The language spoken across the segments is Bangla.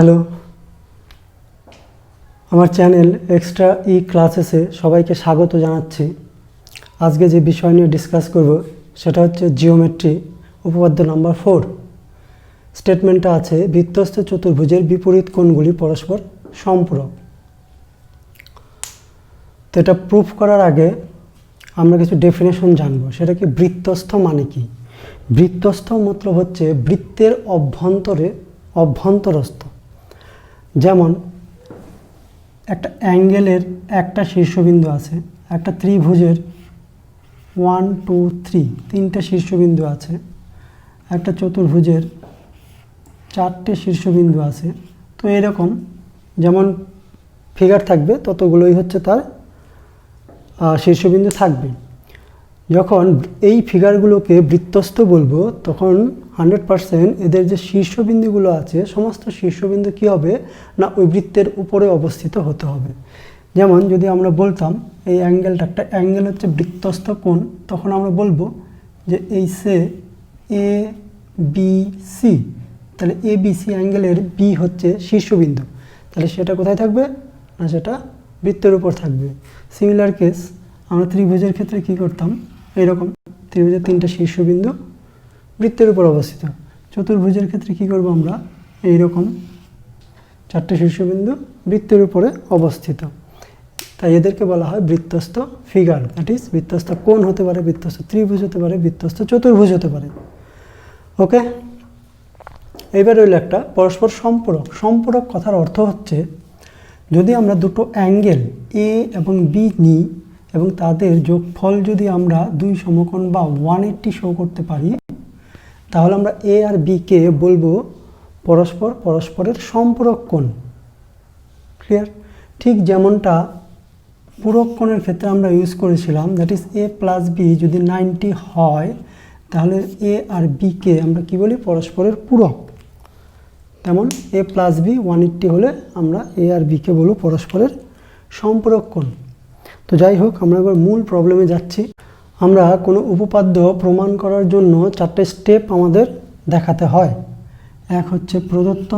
হ্যালো, আমার চ্যানেল এক্সট্রা ক্লাসেসে সবাইকে স্বাগত জানাচ্ছি। আজকে যে বিষয় নিয়ে ডিসকাস করব সেটা হচ্ছে জিওমেট্রি উপপাদ্য নাম্বার 4। স্টেটমেন্টটা আছে বৃত্তস্থ চতুর্ভুজের বিপরীত কোণগুলি পরস্পর সম্পূরক। তো এটা প্রুফ করার আগে আমরা কিছু ডেফিনেশন জানবো। সেটা কি বৃত্তস্থ মানে কি? বৃত্তস্থ মতলব হচ্ছে বৃত্তের অভ্যন্তরস্থ। যেমন একটা অ্যাঙ্গেলের একটা শীর্ষবিন্দু আছে, একটা ত্রিভুজের 1 2 3 তিনটে শীর্ষবিন্দু আছে, একটা চতুর্ভুজের 4টে শীর্ষবিন্দু আছে। তো এরকম যেমন ফিগার থাকবে ততগুলোই হচ্ছে তার শীর্ষবিন্দু থাকবে। যখন এই ফিগারগুলোকে বৃত্তস্থ বলবো তখন 100% এদের যে শীর্ষবিন্দুগুলো আছে সমস্ত শীর্ষবিন্দু কী হবে না ওই বৃত্তের উপরে অবস্থিত হতে হবে। যেমন যদি আমরা বলতাম এই অ্যাঙ্গেলটা একটা অ্যাঙ্গেল হচ্ছে বৃত্তস্থ কোণ, তখন আমরা বলবো যে এই সে এ বি সি, তাহলে এ বি সি অ্যাঙ্গেলের বি হচ্ছে শীর্ষবিন্দু, তাহলে সেটা কোথায় থাকবে না সেটা বৃত্তের উপর থাকবে। সিমিলার কেস আমরা ত্রিভুজের ক্ষেত্রে কি করতাম, এইরকম ত্রিভুজের তিনটা শীর্ষবিন্দু বৃত্তের উপর অবস্থিত। চতুর্ভুজের ক্ষেত্রে কি করব আমরা, এইরকম 4টে শীর্ষবিন্দু বৃত্তের উপরে অবস্থিত। তাই এদেরকে বলা হয় বৃত্তস্থ ফিগার। দ্যাট ইজ বৃত্তস্থ কোণ হতে পারে, বৃত্তস্থ ত্রিভুজ হতে পারে, বৃত্তস্থ চতুর্ভুজ হতে পারে। ওকে, এইবার হইল একটা পরস্পর সম্পূরক। সম্পূরক কথার অর্থ হচ্ছে যদি আমরা দুটো অ্যাঙ্গেল এ এবং বি নিই এবং তাদের যোগফল যদি আমরা দুই সমকোণ বা 180 শো করতে পারি, তাহলে আমরা এ আর বিকে বলবো পরস্পরের সম্পূরক কোণ। ক্লিয়ার? ঠিক যেমনটা পূরক কোণের ক্ষেত্রে আমরা ইউজ করেছিলাম, that is A plus B যদি 90 হয় তাহলে এ আর বিকে আমরা কি বলি, পরস্পরের পূরক। তেমন এ প্লাস বি 180 হলে আমরা এ আর বিকে বলবো পরস্পরের সম্পূরক কোণ। তো যাই হোক, আমরা এবার মূল প্রবলেমে যাচ্ছি। আমরা কোনো উপপাদ্য প্রমাণ করার জন্য 4টে স্টেপ আমাদের দেখাতে হয়। 1 হচ্ছে প্রদত্ত,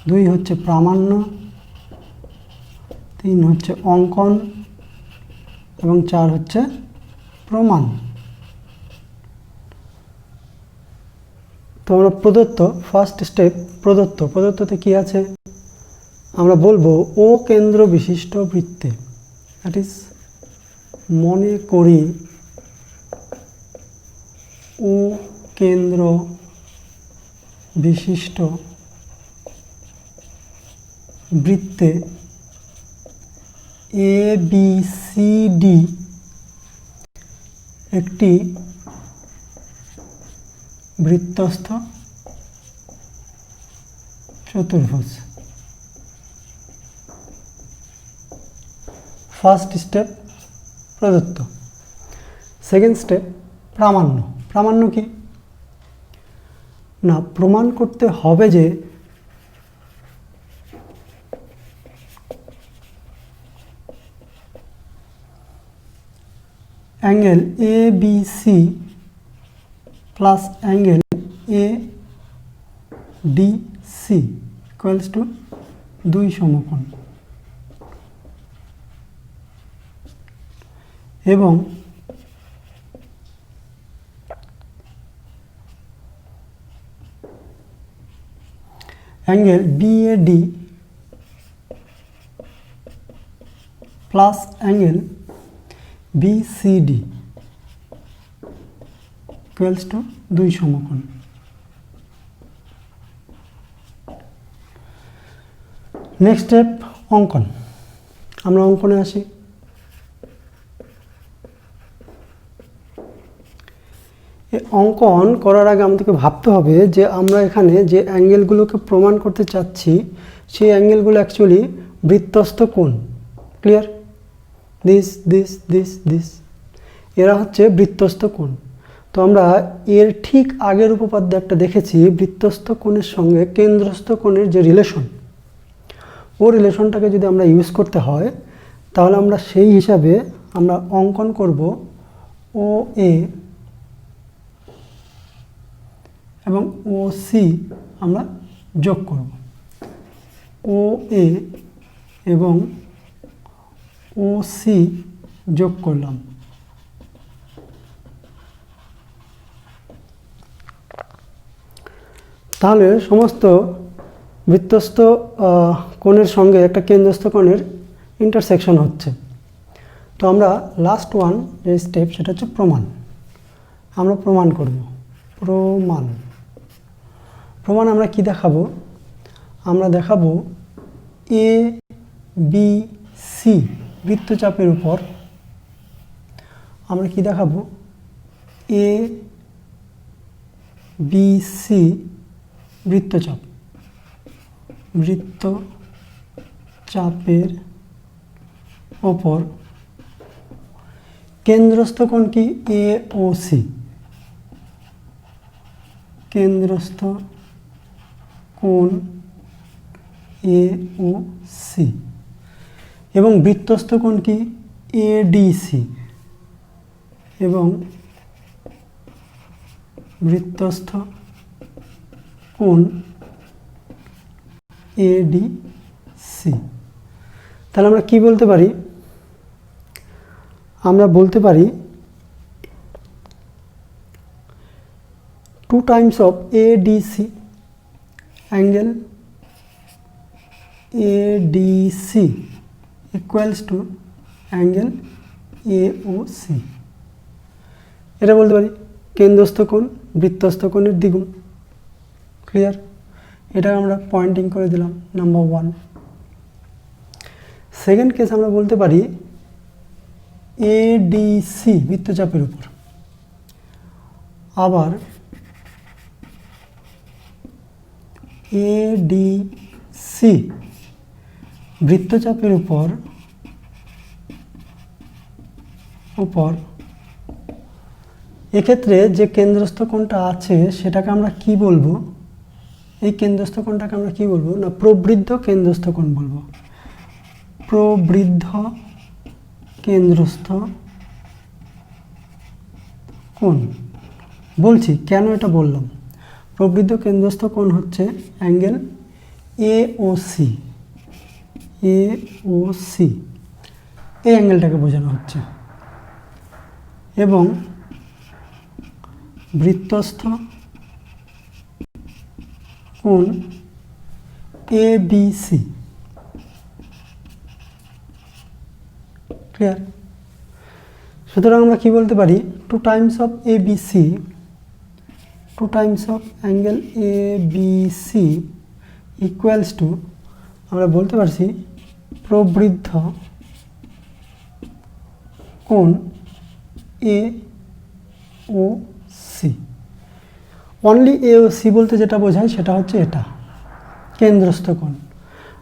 2 হচ্ছে প্রামাণ্য, 3 হচ্ছে অঙ্কন এবং 4 হচ্ছে প্রমাণ। তো আমরা প্রদত্ত, ফার্স্ট স্টেপ প্রদত্ততে কি আছে আমরা বলবো ও কেন্দ্র বিশিষ্ট বৃত্তে, দ্যাট ইজ মনে করি ও কেন্দ্র বিশিষ্ট বৃত্তে এ বি সি ডি একটি বৃত্তস্থ চতুর্ভুজ। ফার্স্ট স্টেপ প্রদত্ত। সেকেন্ড স্টেপ প্রামাণ্য। প্রামাণ্য কি না, প্রমাণ করতে হবে যে angle A B C plus angle A D C equals to 2 সমকোণ এবং angle B A D plus angle B C D equals to 2 সমকোণ। নেক্সট স্টেপ অঙ্কন। আমরা অঙ্কনে আসি। এই অঙ্কন করার আগে আমাদেরকে ভাবতে হবে যে আমরা এখানে যে অ্যাঙ্গেলগুলোকে প্রমাণ করতে চাচ্ছি সেই অ্যাঙ্গেলগুলো অ্যাকচুয়ালি বৃত্তস্থ কোণ। ক্লিয়ার? দিস এরা হচ্ছে বৃত্তস্থ কোণ। তো আমরা এর ঠিক আগের উপপাদ্য একটা দেখেছি, বৃত্তস্থ কোণের সঙ্গে কেন্দ্রস্থ কোণের যে রিলেশন, ও রিলেশনটাকে যদি আমরা ইউজ করতে হয় তাহলে আমরা সেই হিসাবে আমরা অঙ্কন করব ও এ এবং ও সি আমরা যোগ করব, ও এ এবং ও সি যোগ করলাম। তাহলে সমস্ত বৃত্তস্থ কোণের সঙ্গে একটা কেন্দ্রস্থ কোণের ইন্টারসেকশন হচ্ছে। তো আমরা লাস্ট ওয়ান যে স্টেপ সেটা হচ্ছে প্রমাণ। আমরা প্রমাণ করব। প্রমাণ আমরা কি দেখাবো? আমরা দেখাবো এ বি সি বৃত্তচাপের উপর আমরা কি দেখাবো? এ বি সি বৃত্তচাপের ওপর কেন্দ্রস্থ কোণ কি? এ ও সি। কেন্দ্রস্থ কোণ এ ও সি এবং বৃত্তস্থ কোণ কি? এ ডি সি এবং বৃত্তস্থ কোণ এ ডি সি। তাহলে আমরা কি বলতে পারি? আমরা বলতে পারি 2 times of ADC angle ADC equals to angle AOC। এটা বলতে পারি কেন্দ্রস্থ কোণ বৃত্তস্থ কোণের দ্বিগুণ। ক্লিয়ার? এটা আমরা পয়েন্টিং করে দিলাম নাম্বার 1। সেকেন্ড কেস আমরা বলতে পারি এডিসি বৃত্তচাপের উপর আবার এডিসি বৃত্তচাপের উপর এক্ষেত্রে যে কেন্দ্রস্থ কোণটা আছে সেটাকে আমরা কি বলবো? এই কেন্দ্রস্থ কোণটাকে আমরা কি বলবো? না প্রবৃদ্ধ কেন্দ্রস্থ কোণ বলবো। প্রবৃদ্ধ কেন্দ্রস্থ কোণ বলছি কেন এটা বললাম? প্রবৃদ্ধ কেন্দ্রস্থ কোণ হচ্ছে অ্যাঙ্গেল এওসি। এওসি এই অ্যাঙ্গেলটাকে বোঝানো হচ্ছে এবং বৃত্তস্থ কোণ এবিসি। ক্লিয়ার? সুতরাং আমরা কি বলতে পারি? 2 times of ABC, 2 times of angle ABC equals to আমরা বলতে পারছি প্রবৃদ্ধ কোণ A O C. Only A O C বলতে যেটা বোঝায় সেটা হচ্ছে এটা কেন্দ্রস্থ কোণ,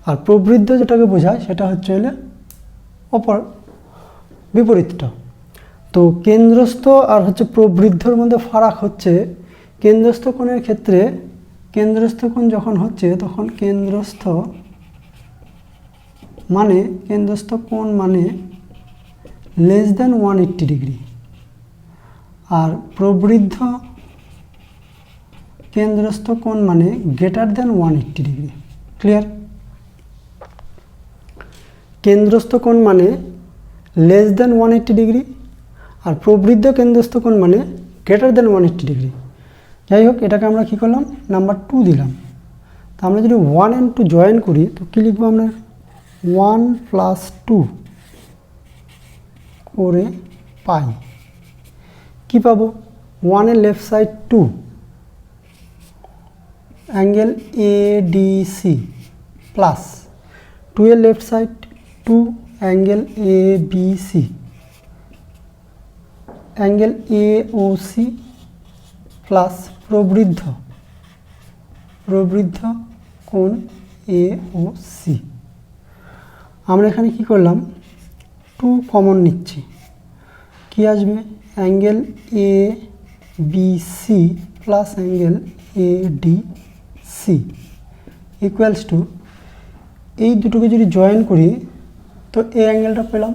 আর প্রবৃদ্ধ যেটাকে বোঝায় সেটা হচ্ছে হলে অপর বিপরীতটা। তো কেন্দ্রস্থ আর হচ্ছে প্রবৃদ্ধর মধ্যে ফারাক হচ্ছে কেন্দ্রস্থ কোণের ক্ষেত্রে কেন্দ্রস্থ কোণ যখন হচ্ছে তখন কেন্দ্রস্থ কোণ মানে লেস দ্যান 180 ডিগ্রি, আর প্রবৃদ্ধ কেন্দ্রস্থ কোণ মানে গ্রেটার দ্যান 180 ডিগ্রি। ক্লিয়ার? কেন্দ্রস্থ কোণ মানে লেস দ্যান 180 ডিগ্রি আর প্রবৃদ্ধ কেন্দ্রস্থ কোণ মানে গ্রেটার দ্যান 180 ডিগ্রি। যাই হোক, এটাকে আমরা কী করলাম? নাম্বার 2 দিলাম। তো আমরা যদি 1 and 2 জয়েন করি তো কী লিখবো আমরা? 1 + 2 করে পাই। কী পাবো? 1 এর left side 2 angle A D C plus 2 এর left side 2 angle A B C angle A O C plus প্রবৃদ্ধ কোণ এওসি। আমরা এখানে কি করলাম? 2 কমন নিচ্ছি। কি আসবে? Angle A BC plus angle ADC equals to এই দুটোকে যদি জয়েন করি তো এই অ্যাঙ্গেলটা পেলাম।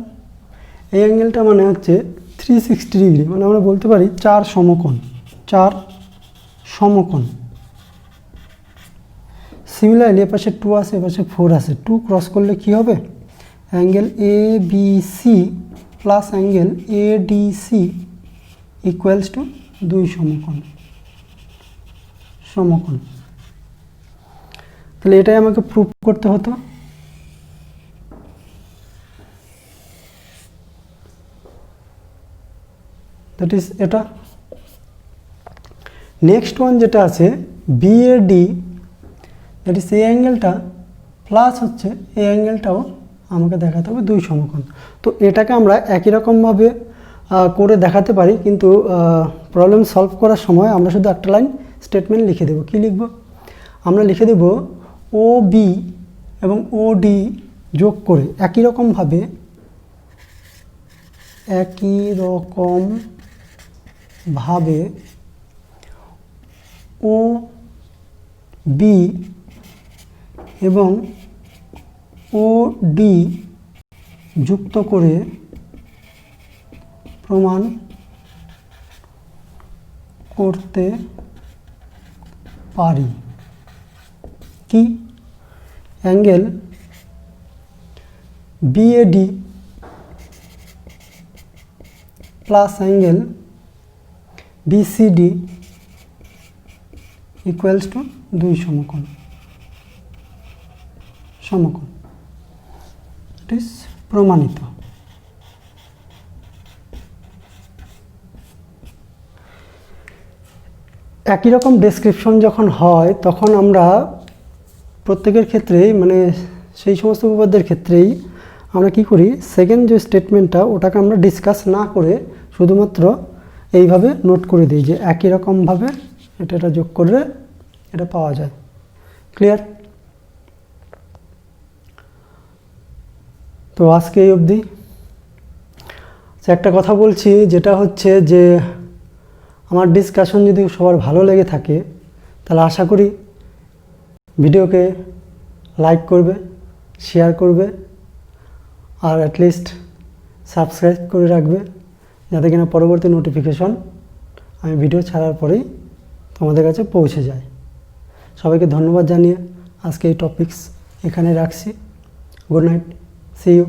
এই অ্যাঙ্গেলটা মানে হচ্ছে 360 ডিগ্রি, মানে আমরা বলতে পারি 4 সমকোণ। সিমিলারলি এপাশে 2 আছে, এপাশে 4 আছে, 2 ক্রস করলে কি হবে? Angle A B C plus angle A D C equals to 2 সমকোণ। তাহলে এটাই আমাকে প্রুভ করতে হতো। দ্যাট ইজ এটা। নেক্সট ওয়ান যেটা আছে B A D, that is এই অ্যাঙ্গেলটা প্লাস হচ্ছে এই অ্যাঙ্গেলটাও আমাকে দেখাতে হবে 2 সমকোণ। তো এটাকে আমরা একই রকমভাবে করে দেখাতে পারি, কিন্তু প্রবলেম সলভ করার সময় আমরা শুধু একটা লাইন স্টেটমেন্ট লিখে দেব। কি লিখব? আমরা লিখে দেব ও বি এবং ও ডি যোগ করে একই রকমভাবে ও বি এবং ও ডি যুক্ত করে প্রমাণ করতে পারি কি angle B A D plus angle B C D equals to 2 সমকোণ। ইট ইজ প্রমাণিত। একই রকম ডেসক্রিপশন যখন হয় তখন আমরা প্রত্যেকের ক্ষেত্রেই, মানে সেই সমস্ত উপপাদ্যের ক্ষেত্রেই আমরা কি করি, সেকেন্ড যে স্টেটমেন্টটা ওটাকে আমরা ডিসকাস না করে শুধুমাত্র এইভাবে নোট করে দিই যে একই রকমভাবে এটা যোগ করলে এটা পাওয়া যায়। ক্লিয়ার? তো আজকে এই অবধি। একটা কথা বলছি, যেটা হচ্ছে যে আমার ডিসকাশন যদি সবার ভালো লেগে থাকে তাহলে আশা করি ভিডিওকে লাইক করবে, শেয়ার করবে আর অ্যাটলিস্ট সাবস্ক্রাইব করে রাখবে, যাতে কিনা পরবর্তী নোটিফিকেশন আমি ভিডিও ছাড়ার পরেই তোমাদের কাছে পৌঁছে যায়। সবাইকে ধন্যবাদ জানিয়ে আজকে এই টপিকস এখানে রাখছি। Good night, see you.